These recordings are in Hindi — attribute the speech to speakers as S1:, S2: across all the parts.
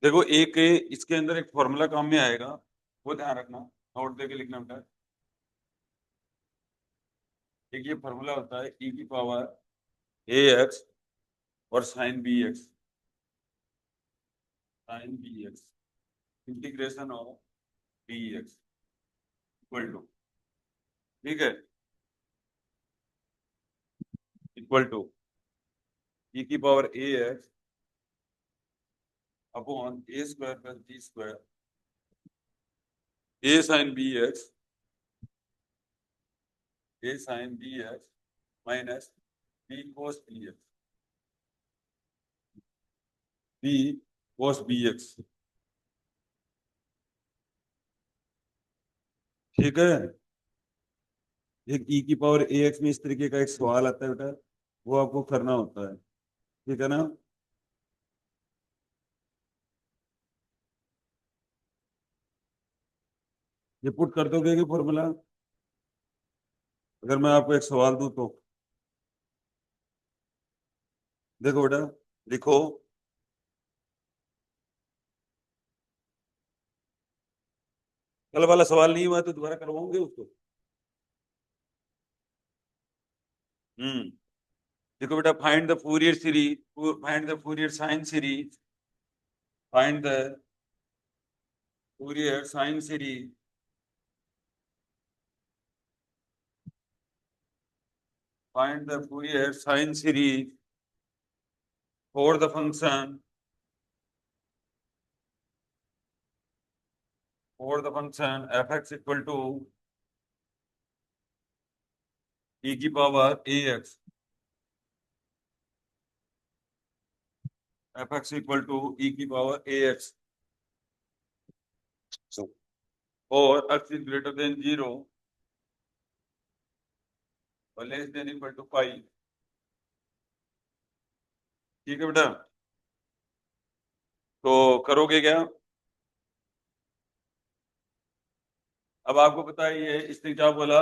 S1: देखो एक इसके अंदर एक फॉर्मूला काम में आएगा, वो ध्यान रखना, नोट देके लिखना होता है। एक ये फॉर्मूला होता है ई की पावर ए एक्स और sine b x, sine b x integration of d x equal to, ठीक है, इक्वल टू ई की power a x upon A square plus b square a sine b x, a sine b x minus b cos b x, b cos b x, ठीक है। एक ई की पावर ए एक्स में इस तरीके का एक सवाल आता है बेटा, वो आपको करना होता है, ठीक है ना। ये पुट कर दोगे कि फॉर्मूला, अगर मैं आपको एक सवाल दूं तो, देखो बेटा, लिखो कल वाला सवाल नहीं हुआ तो दोबारा करवाओगे उसको। हम्म, देखो बेटा, find the Fourier series, find the Fourier sine series, find the Fourier sine series find the Fourier sine series for the function, for the function f x equal to e की power a x, F x equal to e की पावर ए एक्स और x is greater than zero और less than equal to pi, ठीक है बेटा। तो करोगे क्या, अब आपको पता है ये इसने क्या बोला,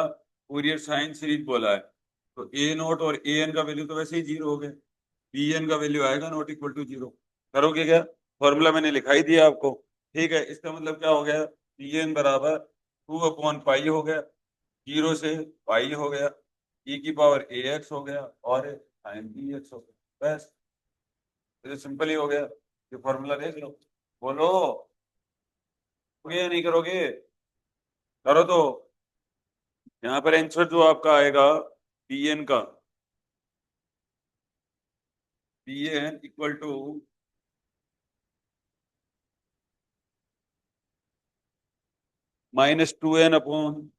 S1: फूरियर साइन सीरीज बोला है, तो ए नोट और ए एन का वैल्यू तो वैसे ही जीरो हो गया, बी एन का वैल्यू आएगा नॉट इक्वल टू जीरो। करोगे क्या, फॉर्मूला मैंने लिखा ही दिया आपको, ठीक है। इसका मतलब क्या हो गया, बी एन बराबर टू अपॉन पाई हो गया, जीरो से पाई हो गया, ई की पावर ए एक्स हो गया और साइन बी एक्स हो गया, बस। तो सिंपल ही हो गया, ये फॉर्मूला देख लो, बोलो करोगे या नहीं करोगे, करो तो। यहाँ पर आंसर जो आपका आएगा पी एन का, P N equal to -2n upon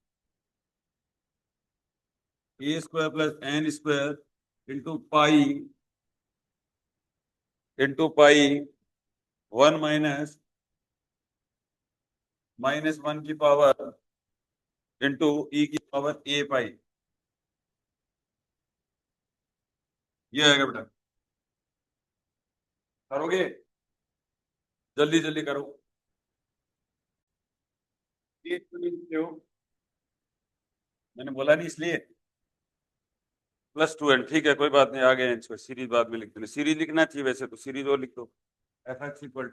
S1: A square plus N square into pi 1 minus 1 की पावर इंटू ई की पावर ए पाई, ये आएगा बेटा। करोगे, जल्दी जल्दी करो, ये क्यों नहीं लिखते हो, मैंने बोला नहीं इसलिए। +2n, ठीक है, कोई बात नहीं, आ गए आंसर, सीरीज बाद में लिख देना, सीरीज लिखना चाहिए वैसे तो, सीरीज और लिख दो, F x equal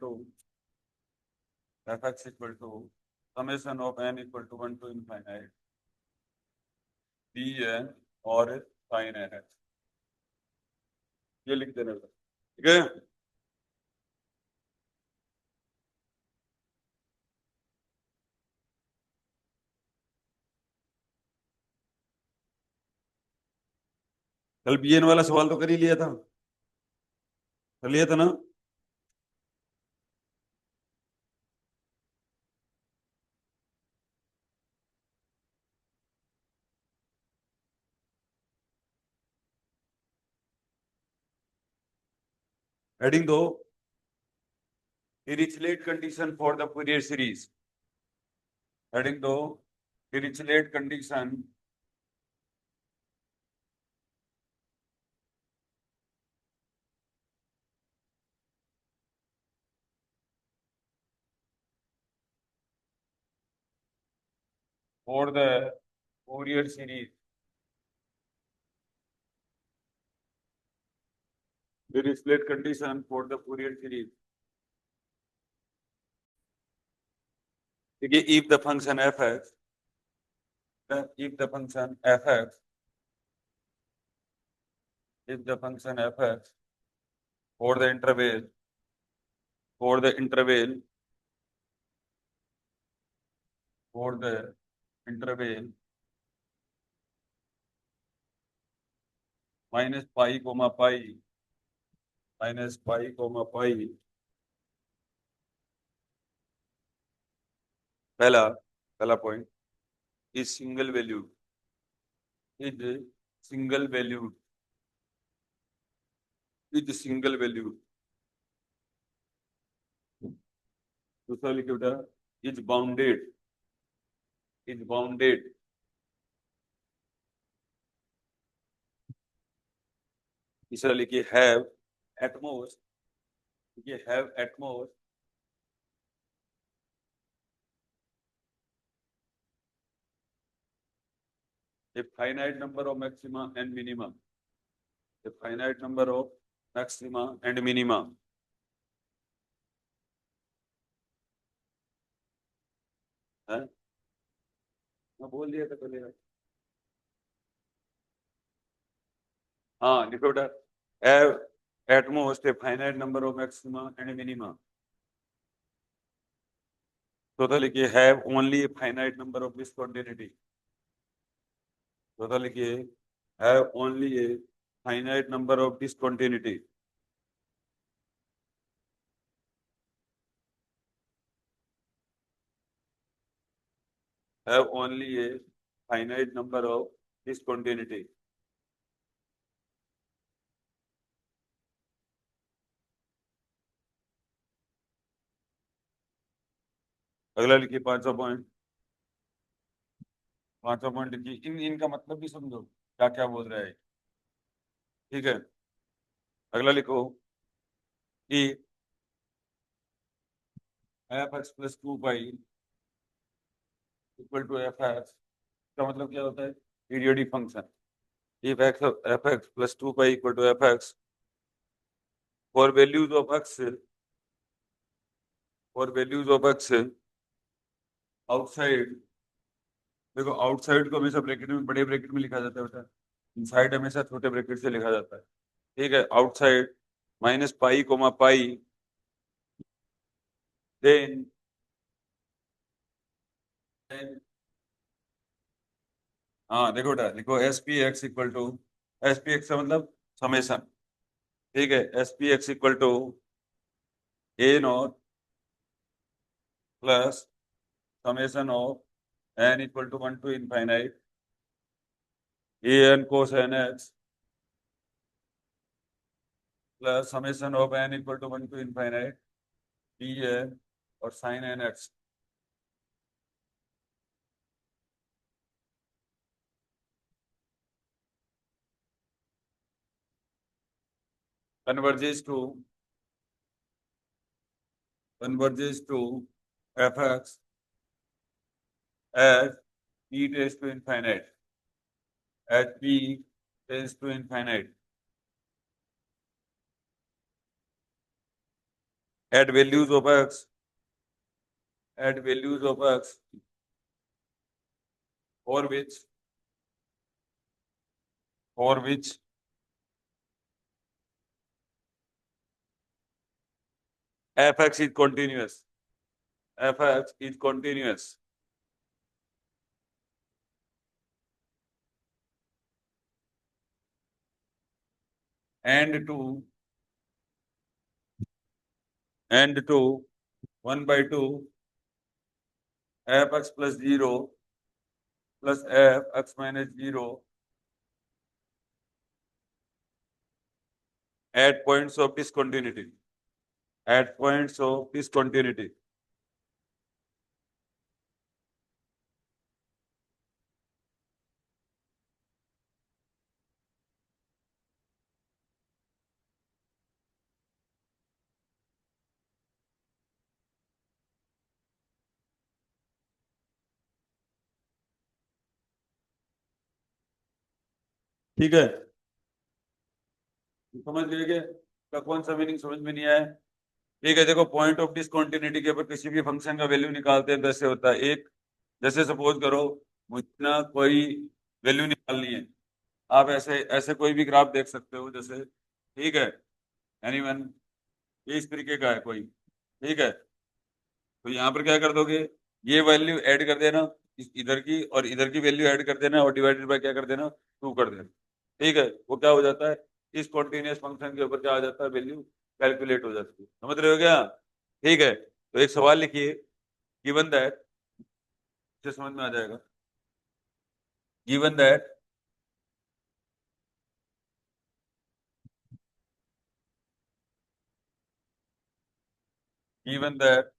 S1: to summation of n equal to 1 to infinite B N और साइन एन एक्स, ये लिख देना, ठीक है। कल बी एन वाला सवाल तो कर ही लिया था, कर लिया था ना। हेडिंग दो, Dirichlet condition for the Fourier series, heading दो, Dirichlet condition for the Fourier series, Dirichlet condition for the Fourier series, देखिए if the function fx, if the function fx, if the function fx for the interval, for the interval, for the interval minus pi comma pi, minus pi comma pi, पहला पहला point is single value, is single value, is single value, दूसरा लिखिए बेटा is bounded, is bounded, तीसरा लिखिए have at most, लिखिए have at most a finite number of maxima and minima, a finite number of maxima and minima, है मैं बोल दिया था पहले, हाँ लिखो बेटा have at most a finite number of maxima and minima, चौथा लिखिए have only a finite number of discontinuity, चौथा लिखिए have only a finite number of discontinuity, have only a finite number of discontinuity, अगला लिखिए पांचवा पॉइंट लिखिए इनका मतलब भी समझो क्या क्या बोल रहा है, ठीक है। अगला लिखो कि F X plus two pi equal to F X का मतलब क्या होता है, periodic function, if X F X plus two pi equal to F X for values of X, for values of X outside, देखो आउटसाइड को हमेशा ब्रैकेट में बड़े ब्रैकेट में लिखा जाता है बेटा, इनसाइड हमेशा छोटे ब्रैकेट से लिखा जाता है, ठीक है। Outside minus pi comma pi, then हाँ देखो बेटा लिखो s p x equal to, s p x का मतलब समेशन, ठीक है। S p x equal to a naught plus summation of n equal to one to infinite a n cos n x plus summation of n equal to one to infinite d n और sine N x, converges to converges to fx as p tends to infinite, as p tends to infinite, at values of x, at values of x for which, for which fx is continuous, fx is continuous, and to 1 by 2 fx plus 0 plus fx minus 0 at points of discontinuity, at points of discontinuity, ठीक है। समझ गए क्या, कौन सा मीनिंग समझ में नहीं आया? ठीक है, देखो पॉइंट ऑफ डिसकंटिन्यूटी के ऊपर किसी भी फंक्शन का वैल्यू निकालते हैं तो ऐसे होता है। एक, जैसे सपोज करो मुझे ना कोई वैल्यू निकालनी है, आप ऐसे ऐसे कोई भी ग्राफ देख सकते हो जैसे, ठीक है, एनीवन, ये इस तरीके का है कोई, ठीक है। तो यहाँ पर क्या कर दोगे, ये वैल्यू ऐड कर देना, इधर की और इधर की वैल्यू ऐड कर देना और डिवाइडेड बाय क्या कर देना, 2 कर देना। ठीक है, वो क्या हो जाता है, इस कॉन्टिन्यूस फंक्शन के ऊपर क्या आ जाता है, वैल्यू कैलकुलेट हो जाती है। समझ रहे हो क्या? ठीक है, तो एक सवाल लिखिए, गिवन दैट, इसे समझ में आ जाएगा, given that given that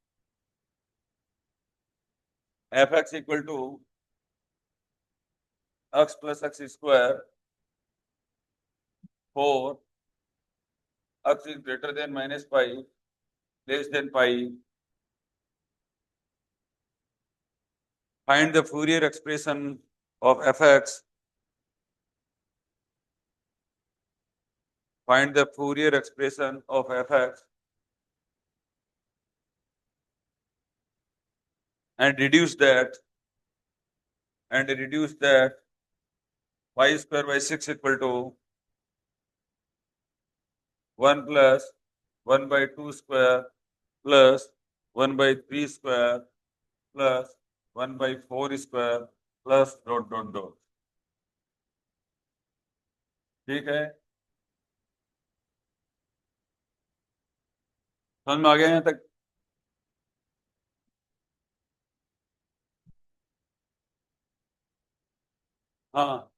S1: F x equal to X plus x square four X is greater than minus pi less than pi, find the Fourier expression of fx, find the Fourier expression of fx and reduce that y square by 6 equal to 1 plus 1 by 2 square plus 1 by 3 square plus 1 by 4 square plus dot dot dot। ठीक है, समझ में आ गया यहाँ तक? हाँ,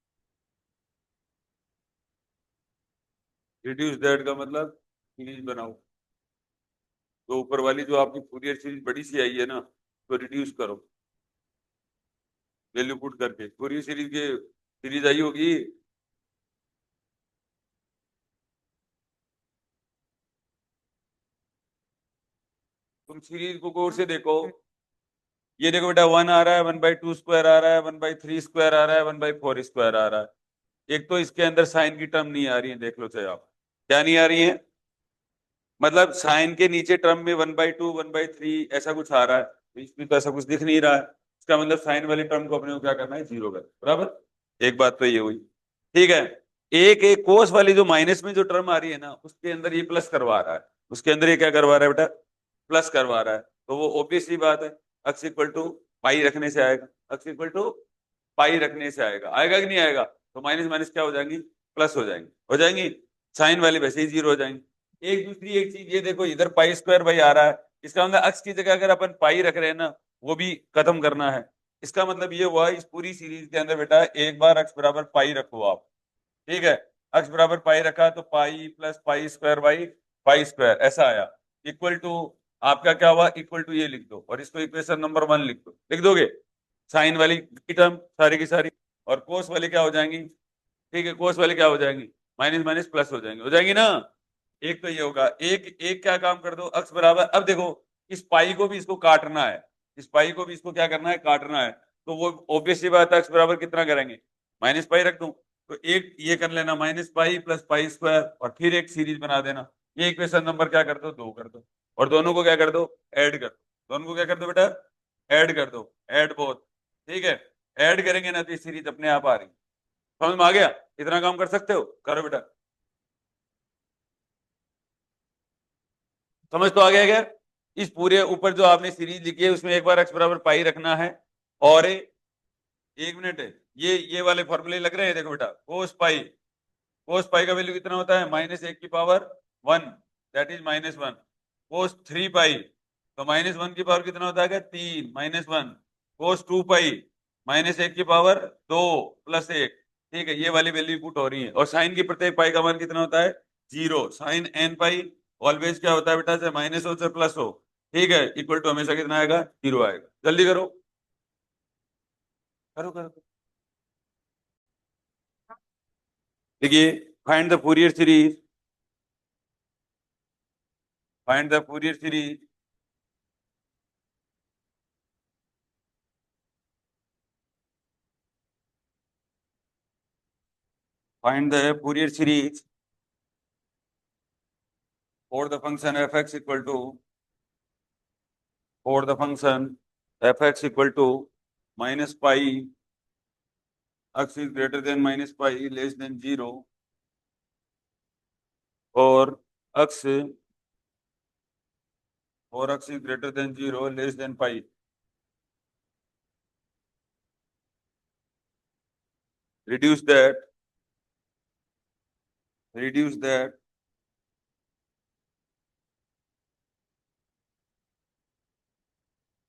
S1: रिड्यूस दैट का मतलब सीरीज बनाओ, तो ऊपर वाली जो आपकी फूरियर सीरीज बड़ी सी आई है ना, तो रिड्यूस करो वैल्यू पुट करके, फूरियर सीरीज के सीरीज आई होगी। तुम सीरीज को गौर से देखो, ये देखो बेटा, 1 आ रहा है, 1/2 स्क्वायर आ रहा है, 1/3 स्क्वायर आ रहा है, 1/4 स्क्वायर आ रहा है। एक तो इसके अंदर साइन की टर्म नहीं आ रही है, देख लो चाहे आप, क्या नहीं आ रही है, मतलब साइन के नीचे टर्म में 1/2 1/3 ऐसा कुछ आ रहा है, तो इसमें तो ऐसा कुछ दिख नहीं रहा है। इसका मतलब साइन वाली टर्म को अपने को क्या करना है, जीरो करना, बराबर। एक बात तो ये हुई, ठीक है। एक एक कोस वाली जो माइनस में जो टर्म आ रही है ना, उसके अंदर ये प्लस करवा रहा है, उसके अंदर ये क्या करवा रहा है बेटा, प्लस करवा रहा है, तो वो ऑब्वियस सी बात है, एक्स इक्वल टू पाई रखने से आएगा, एक्स इक्वल टू पाई रखने से आएगा, आएगा कि नहीं आएगा, तो माइनस माइनस क्या हो जाएंगी, प्लस हो जाएंगी, साइन वाली वैसे ही जीरो हो जाएंगी। एक दूसरी एक चीज ये देखो, इधर पाई स्क्वायर भाई आ रहा है, इसका मतलब एक्स की जगह अगर अपन पाई रख रहे हैं ना, वो भी खत्म करना है। इसका मतलब ये हुआ, इस पूरी सीरीज के अंदर बेटा एक बार एक्स बराबर पाई रखो आप, ठीक है, एक्स बराबर पाई रखा तो pi plus pi square by pi square ऐसा आया, इक्वल टू, आपका क्या हुआ, इक्वल टू ये लिख दो और इसको इक्वेशन नंबर 1 लिख दो, लिख दोगे, साइन वाली की टर्म सारी की सारी, और कोस वाली क्या हो जाएंगी, ठीक है, कोस वाली क्या हो जाएंगी, माइनस माइनस प्लस हो जाएंगी ना। एक तो ये होगा, एक एक क्या काम कर दो, अक्स बराबर, अब देखो इस पाई को भी इसको काटना है, इस पाई को भी इसको क्या करना है, काटना है, तो वो ऑब्वियस सी बात है, अक्स बराबर कितना करेंगे, माइनस पाई रख दूं, तो एक ये कर लेना, minus pi plus pi square, और फिर एक सीरीज बना देना, ये इक्वेशन नंबर क्या कर दो, 2 कर दो, और दोनों को क्या कर दो, ऐड कर दो, दोनों को क्या कर दो बेटा, ऐड कर दो, ऐड बोथ, ठीक है, ऐड करेंगे ना तो ये सीरीज अपने आप आ रही, समझ में आ गया? इतना काम कर सकते हो, करो बेटा, समझ तो आ गया क्या? इस पूरे ऊपर जो आपने सीरीज लिखी है उसमें एक बार एक्स बराबर पाई रखना है, और एक मिनट है, ये वाले फॉर्मूले लग रहे हैं, देखो बेटा, कोस पाई का वैल्यू कितना होता है, -1 की पावर 1, दैट इज -1, कोस 3 पाई, तो -1 की पावर कितना होता है, 3 -1, कोस 2 पाई -1 की पावर 2 +1, ठीक है, ये वाली वैल्यू पुट हो रही है, और साइन की प्रत्येक पाई का मान कितना होता है, 0, साइन n पाई ऑलवेज क्या होता है बेटा, चाहे माइनस हो चाहे प्लस हो, ठीक है, इक्वल टू हमेशा कितना आएगा, 0 आएगा, जल्दी करो, करो करो। देखिए, find the Fourier series, find the Fourier series find the Fourier series for the function fx equal to for the function fx equal to minus pi x is greater than minus pi less than 0 or x is greater than 0 less than pi. Reduce that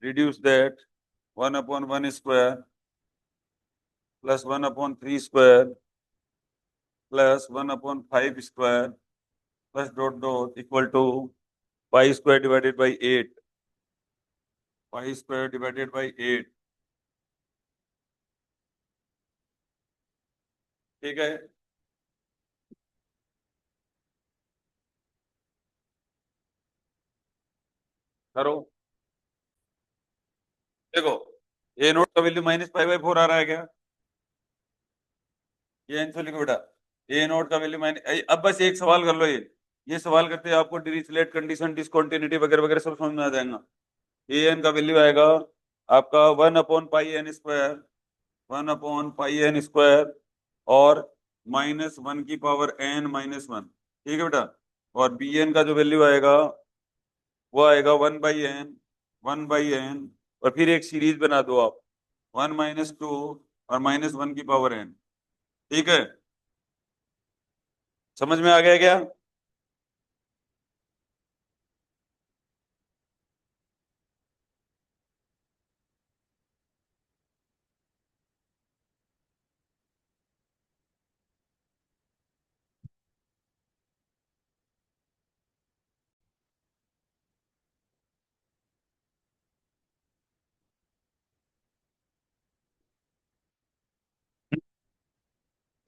S1: reduce that 1 upon 1 square plus 1 upon 3 square plus 1 upon 5 square plus dot dot equal to pi square divided by 8. Pi square divided by 8. ठीक है. करो. देखो ए नोट का वैल्यू माइनस पाई बाई 4 आ रहा है क्या? ये आंसर लिखो बेटा. ए नोट का वैल्यू माइनस. अब बस एक सवाल कर लो. ये सवाल करते हैं आपको डिरिचलेट कंडीशन डिसकंटिन्यूटी वगैरह वगैरह सब समझ में आ जाएगा. ए एन का वैल्यू आएगा आपका 1 upon pi N square 1 upon pi N square और माइनस 1 की पावर एन माइनस 1. ठीक है बेटा. और बी एन का जो वैल्यू आएगा वो आएगा 1/n और फिर एक सीरीज बना दो आप 1 - 2 और -1 की पावर n. ठीक है. समझ में आ गया क्या?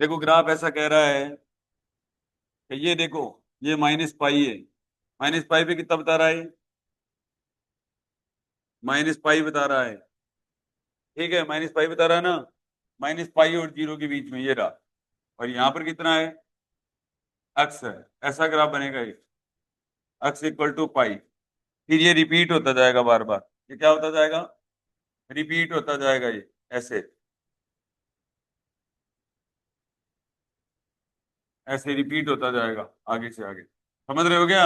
S1: देखो ग्राफ ऐसा कह रहा है कि ये देखो ये माइनस पाई है. माइनस पाई पे कितना बता रहा है? माइनस पाई बता रहा है. ठीक है. माइनस पाई बता रहा है ना. माइनस पाई और 0 के बीच में ये रहा. और यहाँ पर कितना है? अक्स है. ऐसा ग्राफ बनेगा ये. अक्स इक्वल टू पाई. फिर ये रिपीट होता जाएगा बार बार. ये क्या होता जाएगा? रिपीट होता जाएगा ये ऐसे ऐसे रिपीट होता जाएगा आगे से आगे. समझ रहे हो क्या?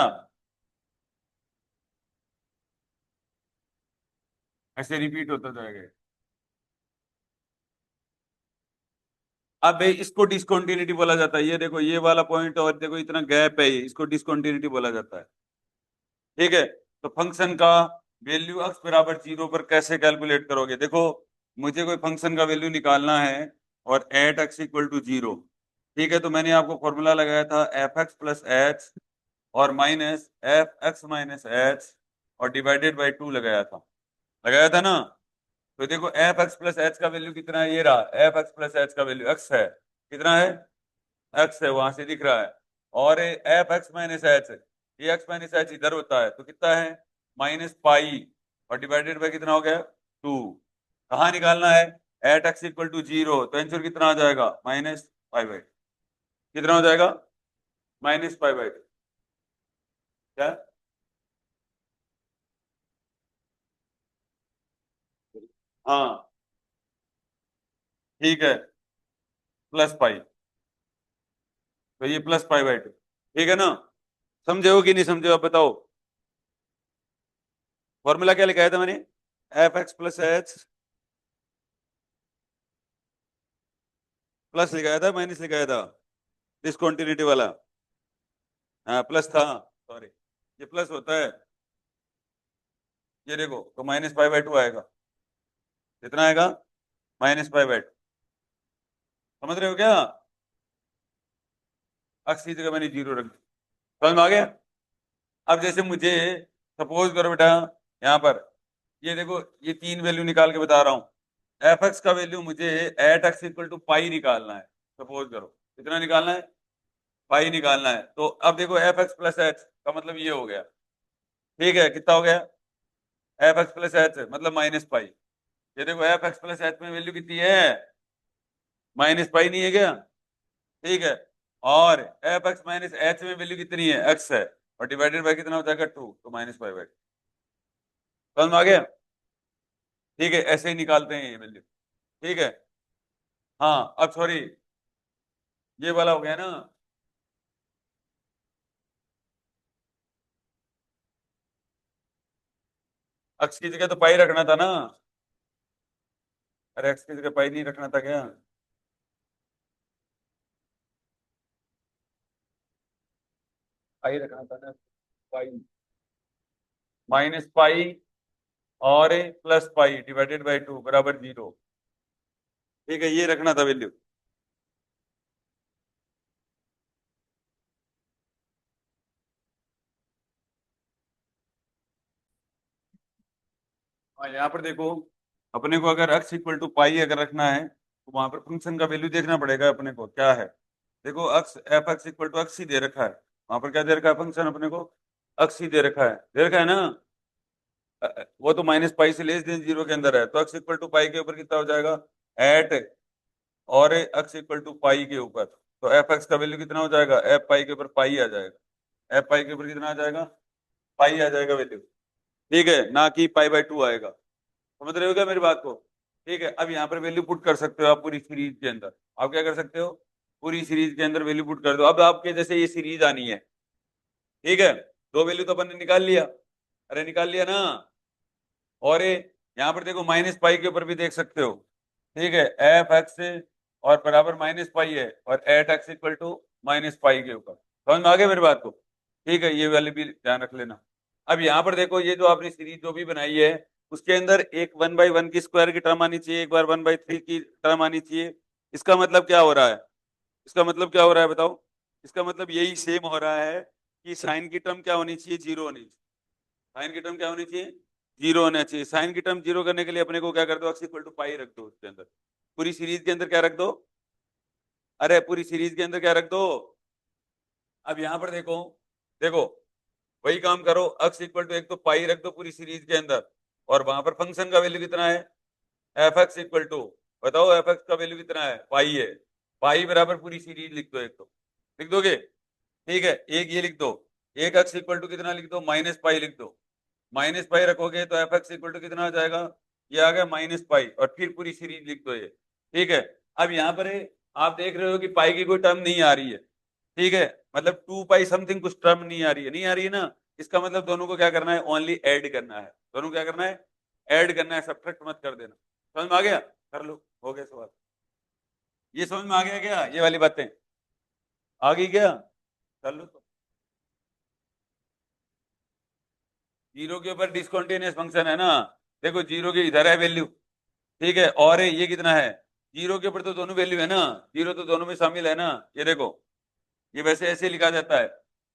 S1: ऐसे रिपीट होता जाएगा. अब इसको डिसकंटिन्यूटी बोला जाता है. ये देखो ये वाला पॉइंट और देखो इतना गैप है ये, इसको डिसकंटिन्यूटी बोला जाता है. ठीक है. तो फंक्शन का वैल्यू x बराबर 0 पर कैसे कैलकुलेट करोगे? देखो मुझे कोई फंक्शन का वैल्यू निकालना है और एट x इक्वल टू 0. ठीक है. तो मैंने आपको फॉर्मूला लगाया था एफ एक्स प्लस एच और minus F x minus H और डिवाइडेड बाई 2 लगाया था ना. तो देखो एफ एक्स प्लस एच का वैल्यू कितना है? ये रहा. एफ एक्स प्लस एच का वैल्यू एक्स है. कितना है? एक्स है. वहां से दिख रहा है. और एफ एक्स माइनस एच, ये एक्स माइनस एच इधर होता है तो कितना है? माइनस पाई और डिवाइडेड बाई कितना हो गया? 2. कहाँ निकालना है? At X equal to 0. तो आंसर कितना आ जाएगा? Minus pi by. कितना हो जाएगा? Minus pi by. क्या? हाँ ठीक है. Plus pi. तो ये प्लस पाई बाई 2. ठीक है ना. समझे हो कि नहीं समझे हो? आप बताओ. फॉर्मूला क्या लिखाया था मैंने? F X plus H plus लिखाया था माइनस लिखाया था? डिसकंटिन्यूटी वाला. हाँ प्लस था. सॉरी. ये प्लस होता है. ये देखो तो माइनस पाई बाई 2 आएगा. कितना आएगा? Minus pi by 2. समझ रहे हो क्या? अक्स की जगह मैंने 0 रख दी. समझ में आ गया? अब जैसे मुझे सपोज करो बेटा यहाँ पर ये देखो ये 3 वैल्यू निकाल के बता रहा हूँ. एफ एक्स का वैल्यू मुझे एट एक्स इक्वल टू पाई निकालना है. सपोज करो कितना निकालना है? पाई निकालना है. तो अब देखो एफ एक्स प्लस एच का मतलब ये हो गया. ठीक है. कितना हो गया? एफ एक्स प्लस एच मतलब माइनस पाई. ये देखो एफ एक्स प्लस एच में वैल्यू कितनी है? माइनस पाई नहीं है क्या? ठीक है. और एफ एक्स माइनस एच में वैल्यू कितनी है? एक्स है. और डिवाइडेड बाय कितना हो जाएगा 2, तो -5/2। समझ में आ गया? ठीक है, ऐसे ही निकालते हैं ये वैल्यू। ठीक है, हाँ अब सॉरी, ये वाला हो गया ना। x की जगह तो पाई रखना था ना। अरे x की जगह पाई नहीं रखना था क्या? पाई रखना था ना। पाई, -पाई और +पाई डिवाइडेड बाय 2 बराबर 0। ठीक है, ये रखना था वैल्यू। हाँ, यहाँ पर देखो, अपने को अगर x इक्वल टू पाई अगर रखना है तो वहां पर फंक्शन का वैल्यू देखना पड़ेगा अपने को क्या है। देखो x f x equal to x ही दे रखा है, वहां पर क्या दे रखा है फंक्शन अपने को, x ही दे रखा है ना। वो तो -पाई से लेस देन 0 के अंदर है, तो x इक्वल टू पाई के ऊपर कितना हो जाएगा, एट, और x इक्वल टू पाई के ऊपर, तो एफ एक्स का वैल्यू कितना हो जाएगा, एफ पाई के ऊपर पाई आ जाएगा। एफ पाई के ऊपर कितना आ जाएगा, पाई आ जाएगा वैल्यू। ठीक है, ना कि पाई/2 आएगा। समझ रहे हो क्या मेरी बात को? ठीक है, अब यहाँ पर वैल्यू पुट कर सकते हो आप पूरी सीरीज के अंदर। आप क्या कर सकते हो, पूरी सीरीज के अंदर वैल्यू पुट कर दो। अब आपके जैसे ये सीरीज आनी है, ठीक है, दो वैल्यू तो अपन ने निकाल लिया, अरे निकाल लिया ना। और ये यहाँ पर देखो -पाई के ऊपर भी देख सकते हो। ठीक है, एफ एक्स और बराबर -पाई है, और एट एक्स इक्वल टू -पाई के ऊपर। समझ में आ गया मेरी बात को? ठीक है, ये वाली भी ध्यान रख लेना। अब यहाँ पर देखो, ये जो आपने सीरीज जो भी बनाई है उसके अंदर एक 1/1 की स्क्वायर की टर्म आनी चाहिए, एक बार 1/3 की टर्म आनी चाहिए। इसका मतलब क्या हो रहा है, इसका मतलब क्या हो रहा है बताओ? इसका मतलब यही सेम हो रहा है कि साइन की टर्म क्या होनी चाहिए, 0 होनी चाहिए। साइन की टर्म क्या होनी चाहिए, 0 होना चाहिए। साइन की टर्म 0 करने के लिए अपने को क्या कर दो, x इक्वल टू पाई रख दो उसके अंदर, पूरी सीरीज के अंदर क्या रख दो, अरे पूरी सीरीज के अंदर क्या रख दो। अब यहाँ पर देखो, देखो वही काम करो, x इक्वल टू एक तो पाई रख दो पूरी सीरीज के अंदर, और वहां पर फंक्शन का वैल्यू कितना है, एफ एक्स इक्वल टू, बताओ एफ एक्स का वैल्यू कितना है, पाई है। पाई बराबर पूरी सीरीज लिख दो, एक तो लिख दोगे। ठीक है, एक ये लिख दो, एक एक्स इक्वल टू कितना लिख दो, -पाई लिख दो। -पाई रखोगे तो एफ एक्स इक्वल टू कितना आ जाएगा, ये आ गया -पाई, और फिर पूरी सीरीज लिख दो ये। ठीक है, अब यहाँ पर आप देख रहे हो कि पाई की कोई टर्म नहीं आ रही है। ठीक है, मतलब 2 पाई समथिंग कुछ टर्म नहीं आ रही है, नहीं आ रही है ना। इसका मतलब दोनों को क्या करना है, ओनली ऐड करना है। दोनों को क्या करना है, ऐड करना है, सब्ट्रैक्ट मत कर देना। समझ में आ गया? कर लो, हो गया सवाल। ये समझ में आ गया क्या, ये वाली बातें आ गई क्या? कर लो तो। जीरो के ऊपर डिसकंटिन्यूअस फंक्शन है ना, देखो जीरो की इधर है वैल्यू। ठीक है, और ये कितना है, जीरो के ऊपर तो दोनों वैल्यू है ना, जीरो तो दोनों में शामिल है ना। ये देखो, ये वैसे ऐसे लिखा जाता है,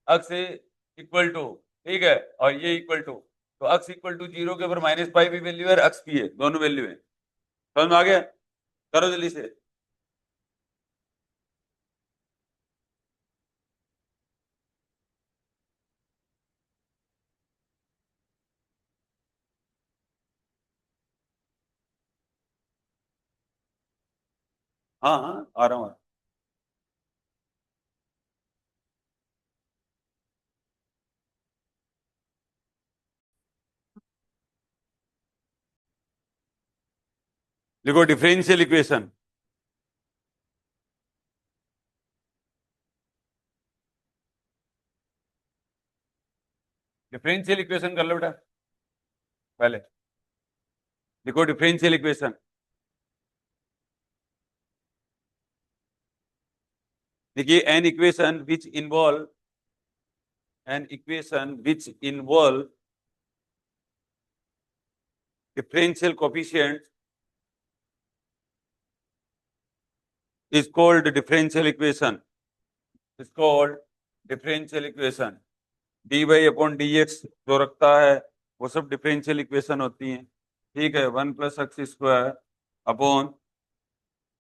S1: अक्स इक्वल टू, ठीक है, और ये इक्वल टू, तो अक्स इक्वल टू 0 के ऊपर -पाई भी वैल्यू है, अक्स भी है, दोनों वैल्यू है। समझ में आ गया? करो जल्दी से। हाँ हाँ, आ रहा हूँ। देखो डिफरेंशियल इक्वेशन, डिफरेंशियल इक्वेशन कर लो बेटा पहले। देखो डिफरेंशियल इक्वेशन, देखिए an equation which involve differential coefficient is called differential equation, is called differential equation। dy/dx जो रखता है वो सब डिफरेंशियल इक्वेशन होती हैं। ठीक है, 1 + x² upon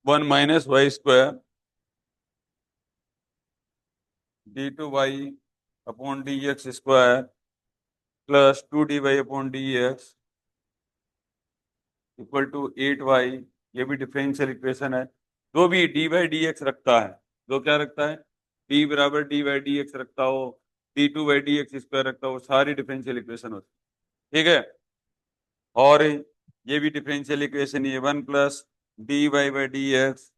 S1: 1 - y² d2y/dx² +2dy/dx equal to 8y। ये भी डिफरेंशियल इक्वेशन है। जो भी dy/dx रखता है, जो क्या रखता है, d बराबर dy/dx रखता हो, d2/dx² रखता हूँ, सारी डिफरेंशियल इक्वेशन होती है। ठीक है, और ये भी डिफरेंशियल इक्वेशन है, 1 प्लस dy/dx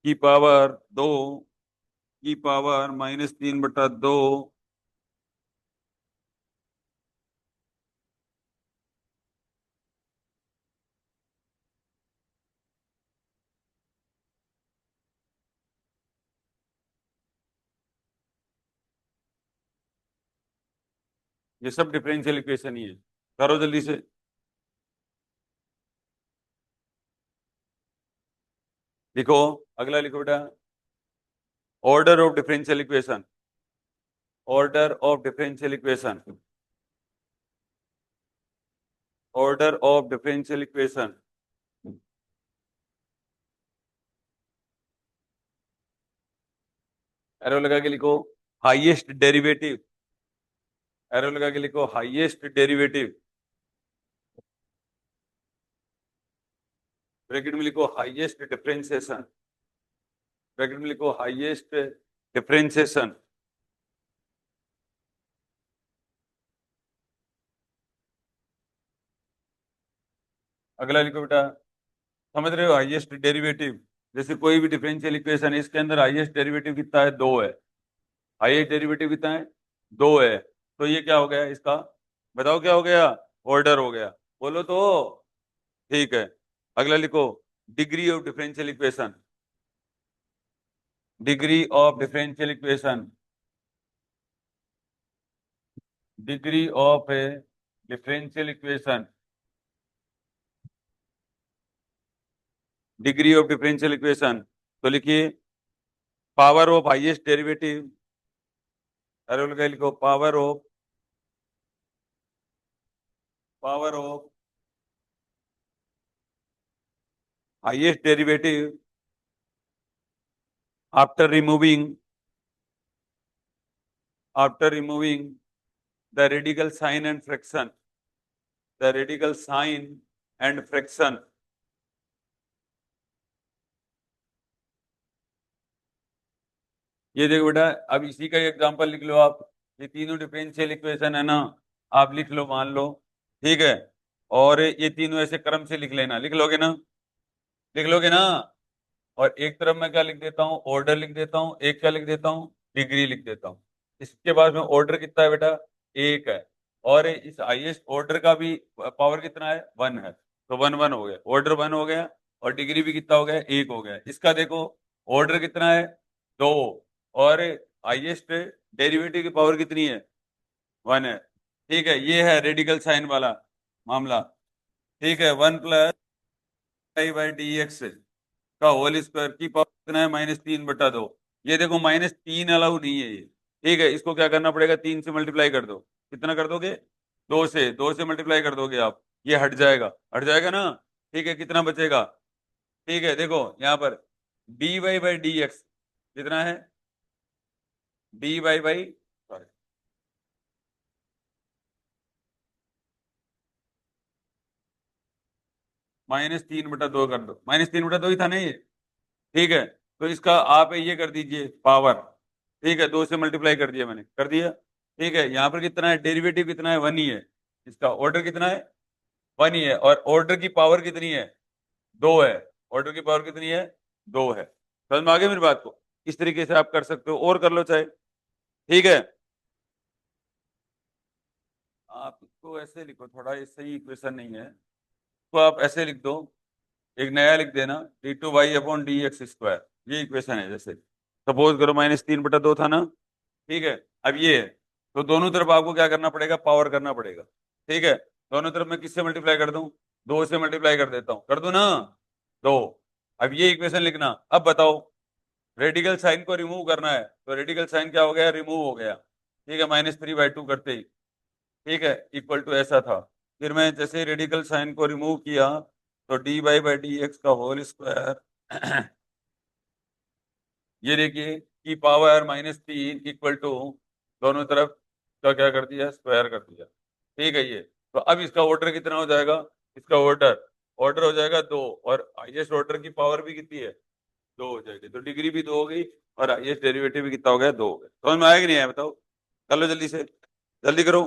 S1: की पावर 2 की पावर -3/2 ये सब डिफरेंशियल इक्वेशन ही है। करो जल्दी से। लिखो, अगला लिखो बेटा, order of differential equation, order of differential equation, order of differential equation. Arrow लगा के लिखो हाईएस्ट डेरिवेटिव, एरो लगा के लिखो हाईएस्ट डेरिवेटिव, ब्रैकेट में लिखो हाईएस्ट डिफरेंशिएशन, ब्रैकेट में लिखो हाईएस्ट डिफरेंशिएशन। अगला लिखो बेटा, समझ रहे हो, हाईएस्ट डेरिवेटिव, जैसे कोई भी डिफरेंशियल इक्वेशन है, इसके अंदर हाईएस्ट डेरिवेटिव कितना है, 2 है। हाईएस्ट डेरिवेटिव कितना है, 2 है। तो ये क्या हो गया इसका, बताओ क्या हो गया, ऑर्डर हो गया, बोलो तो। ठीक है, अगला लिखो degree of differential equation, degree of differential equation, degree of a differential equation, degree of differential equation. तो लिखिए power of highest derivative, arrow लगा लिखो power of highest derivative after removing the radical sign and fraction, the radical sign and fraction. ये देखो बेटा, अब इसी का एग्जांपल लिख लो आप, ये तीनों डिफरेंशियल इक्वेशन है ना, आप लिख लो, मान लो। ठीक है, और ये तीनों ऐसे क्रम से लिख लेना, लिख लोगे ना, लिख लोगे ना। और एक तरफ मैं क्या लिख देता हूँ, ऑर्डर लिख देता हूँ, एक क्या लिख देता हूँ, डिग्री लिख देता हूँ। इसके बाद में ऑर्डर कितना है बेटा, 1 है, और इस हाईएस्ट ऑर्डर का भी पावर कितना है, 1 है। तो 1 1 हो गया, ऑर्डर 1 हो गया, और डिग्री भी कितना हो गया, 1 हो गया। इसका देखो, ऑर्डर कितना है, 2, और हाईएस्ट डेरिवेटिव की पावर कितनी है, 1 है। ठीक है, ये है रेडिकल साइन वाला मामला। ठीक है, 1 प्लस dy/dx का होल स्क्वायर की पावर कितना है, -3/2। ये देखो -3 अलाउ नहीं है ये। ठीक है, इसको क्या करना पड़ेगा, 3 से मल्टीप्लाई कर दो। कितना कर दोगे, 2 से मल्टीप्लाई कर दोगे आप, ये हट जाएगा, हट जाएगा ना। ठीक है, कितना बचेगा, ठीक है देखो यहाँ पर dy/dx कितना है, dy बाई सॉरी -3/2 कर दो, -3/2 ही था ना ये। ठीक है, तो इसका आप ये कर दीजिए पावर। ठीक है, 2 से मल्टीप्लाई कर दिया मैंने, कर दिया। ठीक है, यहाँ पर कितना है, डेरिवेटिव कितना है, 1 ही है। इसका ऑर्डर कितना है, 1 ही है, और ऑर्डर की पावर कितनी है, 2 है। ऑर्डर की पावर कितनी है, 2 है। समझ में आ गई मेरी बात को, इस तरीके से आप कर सकते हो, और कर लो चाहे। ठीक है, आप इसको ऐसे लिखो, थोड़ा ये सही इक्वेशन नहीं है, तो आप ऐसे लिख दो, एक नया लिख देना, d2y/dx², ये इक्वेशन है। जैसे सपोज करो -3/2 था ना। ठीक है, अब ये है, तो दोनों तरफ आपको क्या करना पड़ेगा, पावर करना पड़ेगा। ठीक है, दोनों तरफ मैं किससे मल्टीप्लाई कर दूं, 2 से मल्टीप्लाई कर देता हूं, कर दूं ना, 2। अब ये इक्वेशन लिखना, अब बताओ, रेडिकल साइन को रिमूव करना है, तो रेडिकल साइन क्या हो गया, रिमूव हो गया। ठीक है, -3/2 करते ही, ठीक है, इक्वल टू ऐसा था। फिर मैं जैसे रेडिकल साइन को रिमूव किया, तो dy/dx का होल स्क्वायर ये देखिए की पावर -3 इक्वल टू, दोनों तरफ का क्या कर दिया, स्क्वायर कर दिया। ठीक है, ये तो अब इसका ऑर्डर कितना हो जाएगा, इसका ऑर्डर ऑर्डर हो जाएगा 2, और हाईएस्ट ऑर्डर की पावर भी कितनी है, 2 हो जाएगी। तो डिग्री भी 2 हो गई, और हाईएस्ट डेरिवेटिव भी कितना हो गया, 2 हो गया। समझ में आया कि नहीं आया, बताओ। कर लो जल्दी से, जल्दी करो।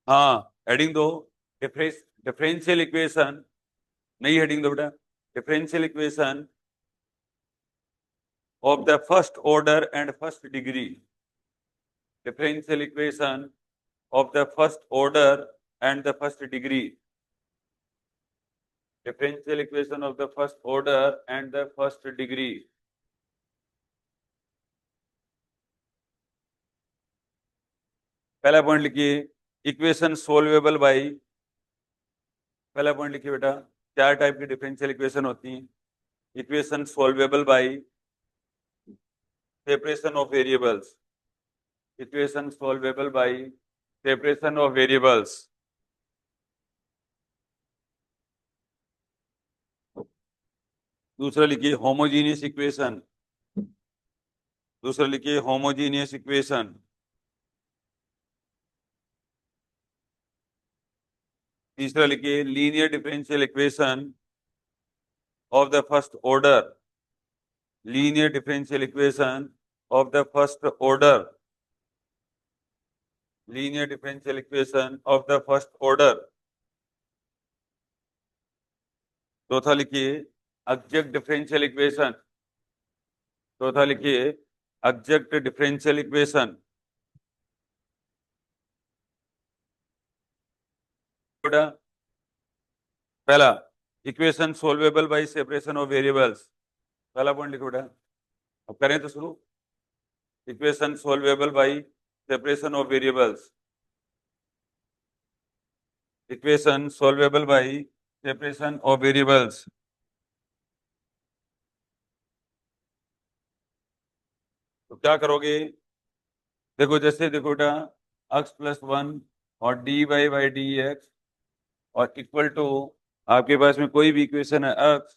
S1: हाँ हेडिंग दो। डिफरेंशियल इक्वेशन, नई हेडिंग दो बेटा। Differential equation of the first order and first degree. Differential equation of the first order and the first degree. Differential equation of the first order and the first degree. पहला पॉइंट लिखिए, इक्वेशन सोल्वेबल बाई। पहला पॉइंट लिखिए बेटा, चार टाइप की डिफरेंशियल इक्वेशन होती हैं। Equation solvable by separation of variables. Equation solvable by separation of variables. दूसरा लिखिए होमोजीनियस इक्वेशन। दूसरा लिखिए होमोजीनियस इक्वेशन। तीसरा लिखिए linear differential equation of the first order. Linear differential equation of the first order. Linear differential equation of the first order. चौथा लिखिए एग्जैक्ट डिफरेंशियल इक्वेशन। चौथा लिखिए एग्जैक्ट डिफरेंशियल इक्वेशन। पहला, equation solvable by separation of variables. पहला पॉइंट लिखो बेटा, अब करें तो शुरू। Equation solvable by separation of variables. Equation solvable by separation of variables. तो क्या करोगे, देखो जैसे देखो बेटा, x प्लस वन और D Y by D x और इक्वल टू, आपके पास में कोई भी इक्वेशन है x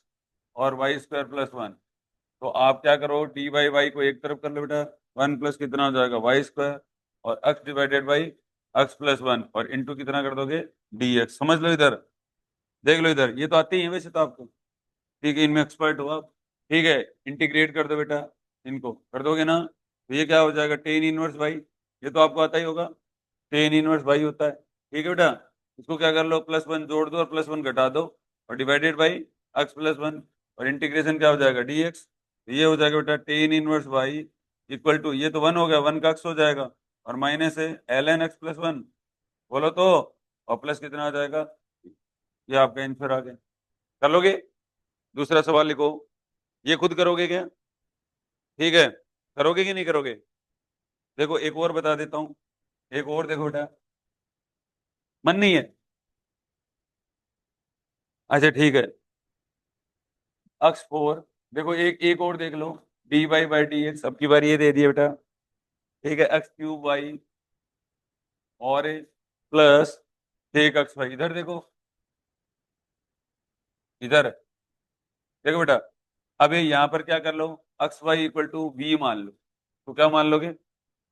S1: और वाई स्क्वायर प्लस वन, तो आप क्या करो, डी बाई वाई को एक तरफ कर लो बेटा, वन प्लस कितना हो जाएगा वाई स्क्वायर, और x divided by x plus one, और इंटू कितना कर दोगे डी एक्स। समझ लो इधर, देख लो इधर, ये तो आते ही है वैसे तो आपको, ठीक है, इनमें एक्सपर्ट हो आप। ठीक है, इंटीग्रेट कर दो बेटा, इनको कर दोगे ना, तो ये क्या हो जाएगा टेन इनवर्स बाई, ये तो आपको आता ही होगा, टेन इनवर्स बाई होता है। ठीक है बेटा, इसको क्या कर लो, प्लस वन जोड़ दो और प्लस वन घटा दो, और divided by X plus one, और इंटीग्रेशन क्या हो जाएगा डी एक्स। ये हो जाएगा बेटा tan inverse by equal to, ये तो वन हो गया, वन का एक्स हो जाएगा, और माइनस है L N x plus one, बोलो तो, और प्लस कितना आ जाएगा, ये आपका आंसर आ गया। कर लोगे, दूसरा सवाल लिखो, ये खुद करोगे क्या, ठीक है, करोगे कि नहीं करोगे। देखो एक और बता देता हूँ, एक और देखो बेटा, मन नहीं है, अच्छा ठीक है, अक्स फोर, देखो एक एक और देख लो, d Y by D x, अब की बार ये दे दिया बेटा, ठीक है, एक्स क्यूब वाई और प्लस एक एक्स वाई, इधर देखो, इधर देखो बेटा, अब ये यहाँ पर क्या कर लो, x y equal to v मान लो, तो क्या मान लोगे,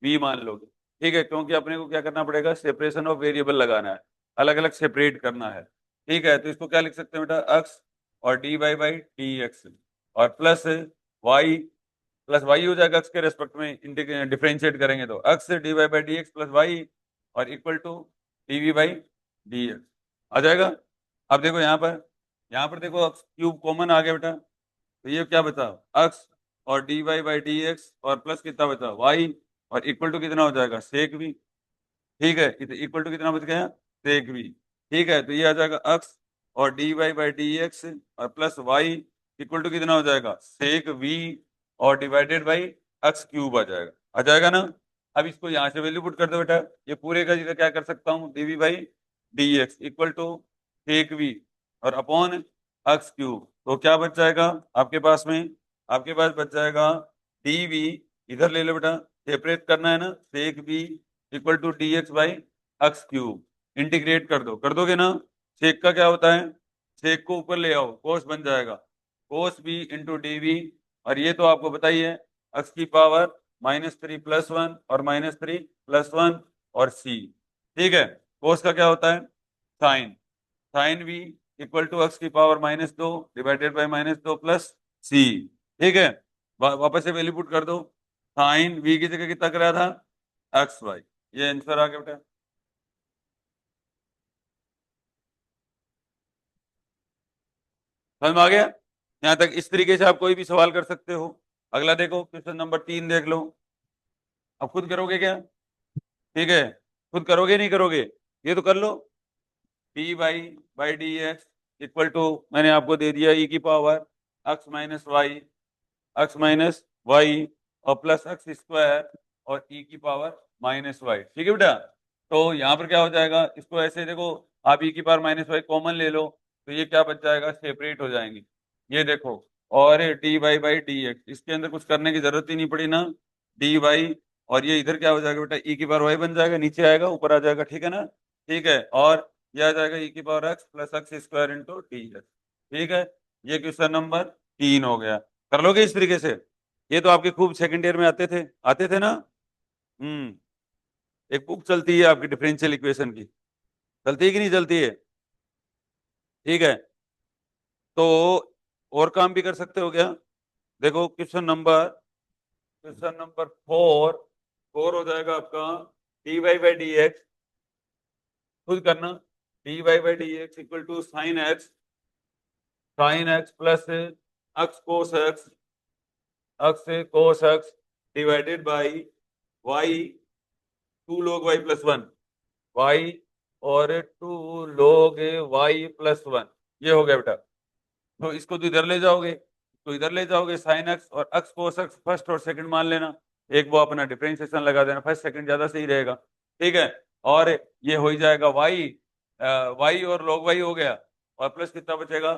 S1: वी मान लोगे, ठीक है, क्योंकि अपने को क्या करना पड़ेगा, सेपरेशन ऑफ वेरिएबल लगाना है, अलग अलग सेपरेट करना है। ठीक है, तो इसको क्या लिख सकते हैं बेटा, एक्स और D Y by D x, और प्लस वाई, प्लस वाई हो जाएगा एक्स के रेस्पेक्ट में, डिफरेंशिएट करेंगे तो x d Y by D x plus y, और equal to d v by D x आ जाएगा। अब देखो यहाँ पर देखो एक्स क्यूब कॉमन आ गया बेटा, तो ये क्या बचा, एक्स और D Y by D x, और प्लस कितना बचा वाई, और इक्वल टू कितना हो जाएगा सेक भी। ठीक है, इक्वल टू कितना बच गया सेक भी। ठीक है, तो ये आ जाएगा एक्स और D Y by D x और प्लस वाई इक्वल टू कितना हो जाएगा सेक वी, और डिवाइडेड बाई एक्स क्यूब आ जाएगा ना। अब इसको यहाँ से वैल्यू पुट कर दो बेटा, ये पूरे का जिधर क्या कर सकता हूँ, D V by D x equal to sec V और अपॉन एक्स क्यूब, तो क्या बच जाएगा आपके पास में, आपके पास बच जाएगा डीवी, इधर ले लो बेटा, सेपरेट करना है ना, sec v equal to d x by x cube, integrate कर दो, कर दोगे ना, सेक का क्या होता है, सेक को ऊपर ले आओ, कोस बन जाएगा, cos B into D V, और ये तो आपको बताइए एक्स की power minus three plus one और माइनस थ्री प्लस वन और सी। ठीक है, कोस का क्या होता है, sine sine V equal to X की power -2 divided by -2 plus C. ठीक है, वापस से वैल्यू पुट कर दो। साइन वी की जगह कितना कराया था, एक्स वाई। ये आंसर आ गया बेटा। समझ में आ गया? यहाँ तक इस तरीके से आप कोई भी सवाल कर सकते हो। अगला देखो, क्वेश्चन नंबर 3 देख लो। अब खुद करोगे क्या? ठीक है, खुद करोगे नहीं करोगे? ये तो कर लो। D Y by D x equal to, मैंने आपको दे दिया ई की पावर एक्स माइनस वाई और प्लस एक्स स्क्वायर और ई की पावर -वाई। ठीक है बेटा। तो यहाँ पर क्या हो जाएगा, इसको ऐसे देखो, आप ई की पावर -वाई कॉमन ले लो, तो ये क्या बच जाएगा, सेपरेट हो जाएंगे। ये देखो, और D Y by D X, इसके अंदर कुछ करने की जरूरत ही नहीं पड़ी ना। डी वाई, और ये इधर क्या हो जाएगा बेटा, ई की पावर वाई बन जाएगा, नीचे आएगा ऊपर आ जाएगा। ठीक है ना? ठीक है, और ये आ जाएगा ई की power x plus x square into D x. ठीक है, ये क्वेश्चन नंबर 3 हो गया। कर लोगे इस तरीके से? ये तो आपके खूब सेकंड ईयर में आते थे ना। हम्म। एक बुक चलती है आपकी डिफरेंशियल इक्वेशन की, चलती है कि नहीं चलती है? ठीक है, तो और काम भी कर सकते हो क्या? देखो, क्वेश्चन नंबर 4 4 हो जाएगा आपका, D Y by D X, खुद करना। D Y by D x equal to sine X plus X cos X, X cos X divided by Y 2 log y+1, Y और 2 log y+1। ये हो गया बेटा। तो इसको तो इधर ले जाओगे, तो इधर ले जाओगे, साइन एक्स और एक्स कोस एक्स फर्स्ट और सेकंड मान लेना। एक वो अपना डिफरेंशिएशन लगा देना, फर्स्ट सेकंड ज्यादा सही रहेगा। ठीक है, और ये हो ही जाएगा वाई, वाई और log y हो गया, और प्लस कितना बचेगा,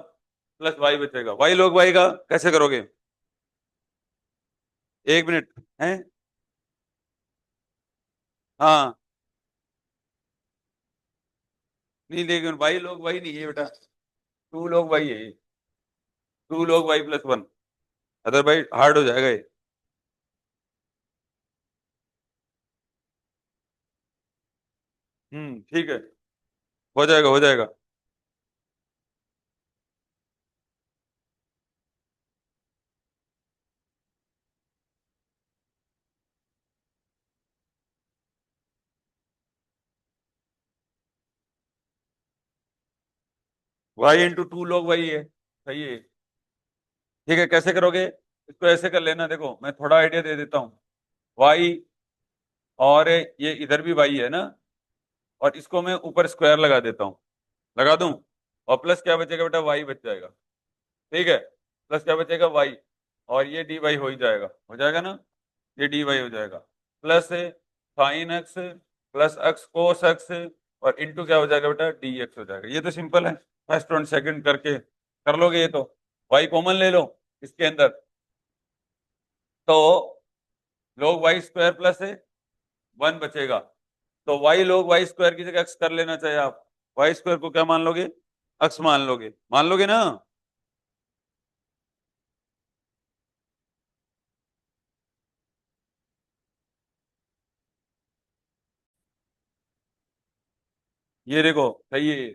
S1: प्लस वाई बचेगा। वाई log y का कैसे करोगे? 1 मिनट है। हाँ, नहीं, लेकिन वाई log y नहीं है बेटा, 2 log y है ये, 2 log y+1। अदरवाइज हार्ड हो जाएगा ये। ठीक है, हो जाएगा हो जाएगा। y × 2 log y है, सही है। ठीक है, कैसे करोगे? इसको ऐसे कर लेना, देखो मैं थोड़ा आइडिया दे देता हूँ। y, और ये इधर भी y है ना, और इसको मैं ऊपर स्क्वायर लगा देता हूँ, लगा दूं, और प्लस क्या बचेगा बेटा, y बच जाएगा। ठीक है, प्लस क्या बचेगा, y, और ये dy हो जाएगा ना, ये dy हो जाएगा, plus sign X plus X cos x, और इंटू क्या हो जाएगा बेटा, dx हो जाएगा। ये तो सिंपल है, फर्स्ट और सेकंड करके कर लोगे ये तो। y कॉमन ले लो इसके अंदर, तो log y² प्लस 1 बचेगा। तो y log y² की जगह x कर लेना चाहिए आप। y² को क्या मान लोगे, x मान लोगे ना। ये देखो, सही है ये।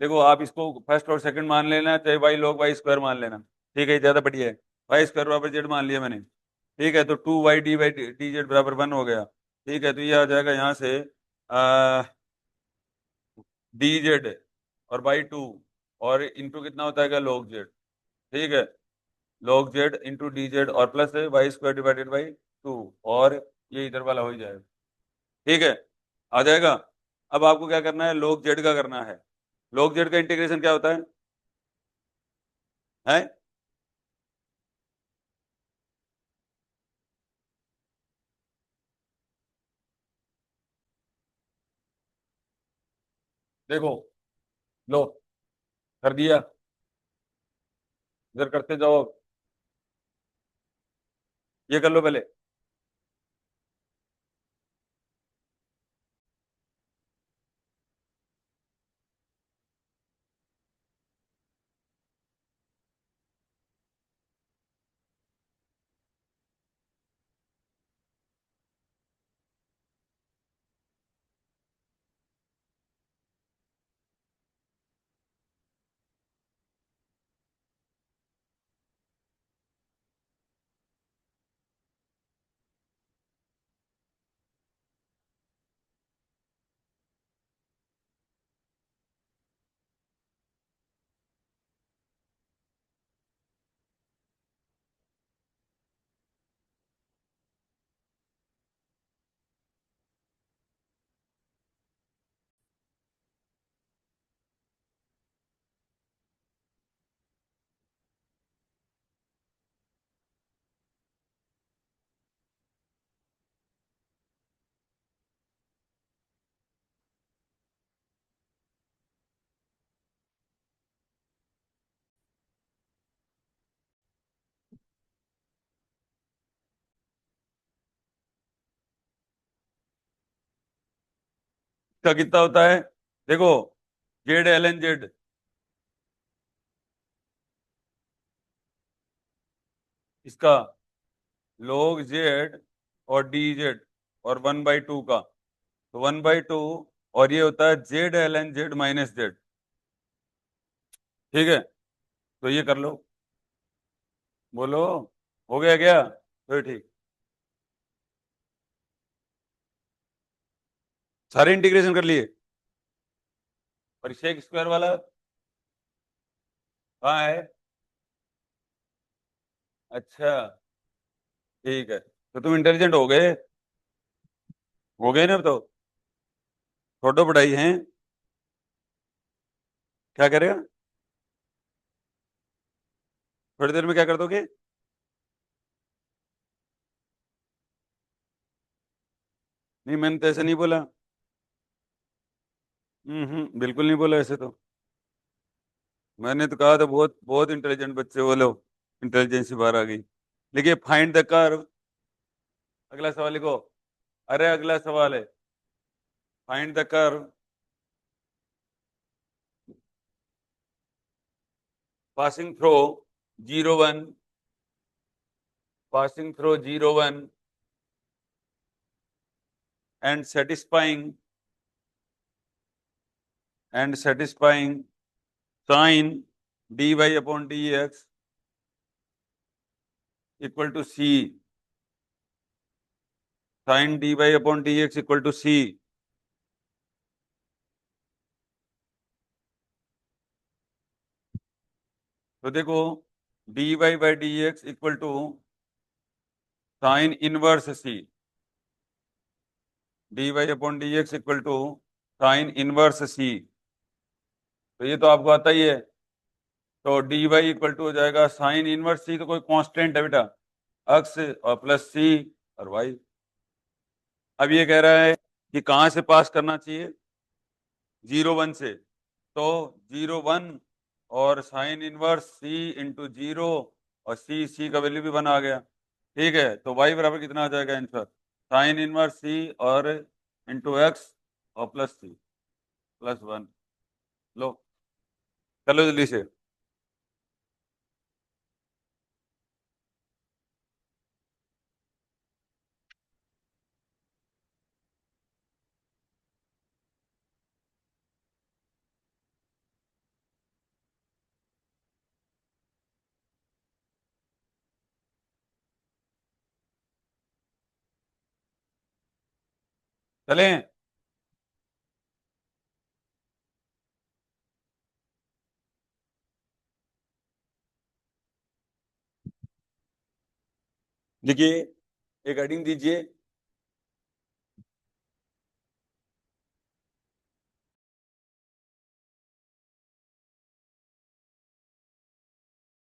S1: देखो, आप इसको फर्स्ट और सेकंड मान लेना, चाहे y log y² मान लेना। ठीक है, ये ज्यादा बढ़िया है। y² बराबर z मान लिया मैंने। ठीक है, तो 2y dy/dz बराबर 1 हो गया। ठीक है, तो ये आ जाएगा यहाँ से dz और बाई 2, और इंटू कितना होता है log z। ठीक है, log z इंटू dz और प्लस y² डिवाइडेड बाई 2, और ये इधर वाला हो ही जाएगा। ठीक है, आ जाएगा। अब आपको क्या करना है, log z का करना है। log z का इंटीग्रेशन क्या होता है? देखो, लो, कर दिया, इधर करते जाओ। ये कर लो पहले। का कितना होता है? देखो, जेड एल एन जेड, इसका log जेड और डी जेड और 1/2 का, तो 1/2, और ये होता है Z L N Z minus Z. ठीक है, तो ये कर लो, बोलो, हो गया क्या? तो ठीक, सारे इंटीग्रेशन कर लिए। और शेक स्क्वायर वाला कहाँ है? अच्छा, ठीक है, तो तुम इंटेलिजेंट हो गए ना अब तो। फोटो पढ़ाई है, क्या करेगा? थोड़ी देर में क्या कर दोगे? नहीं, मैंने तो ऐसे नहीं बोला। बिल्कुल नहीं बोला ऐसे तो। मैंने तो कहा था बहुत बहुत इंटेलिजेंट बच्चे वो लोग, इंटेलिजेंस से बाहर आ गई। देखिए, फाइंड द कर्व, अगला सवाल लिखो। अरे अगला सवाल है, find the curve passing through 0 1, passing through 0 1 and satisfying sine dy upon dx equal to c, sine dy upon dx equal to c. तो देखो, dy by dx equal to sine inverse c, dy upon dx equal to sine inverse c. तो ये तो आपको आता ही है। तो dy इक्वल टू हो जाएगा साइन इनवर्स सी, तो कोई कांस्टेंट है बेटा, अक्स और प्लस सी और वाई। अब ये कह रहा है कि कहाँ से पास करना चाहिए? 0 1 से। तो 0 1 और साइन इनवर्स सी इंटू 0, और सी का वैल्यू भी 1 आ गया। ठीक है, तो वाई बराबर कितना आ जाएगा आंसर? साइन इनवर्स सी और इंटू एक्स और प्लस सी प्लस 1। लो, चलो जल्दी से। चलें? देखिए, एक हेडिंग दीजिए,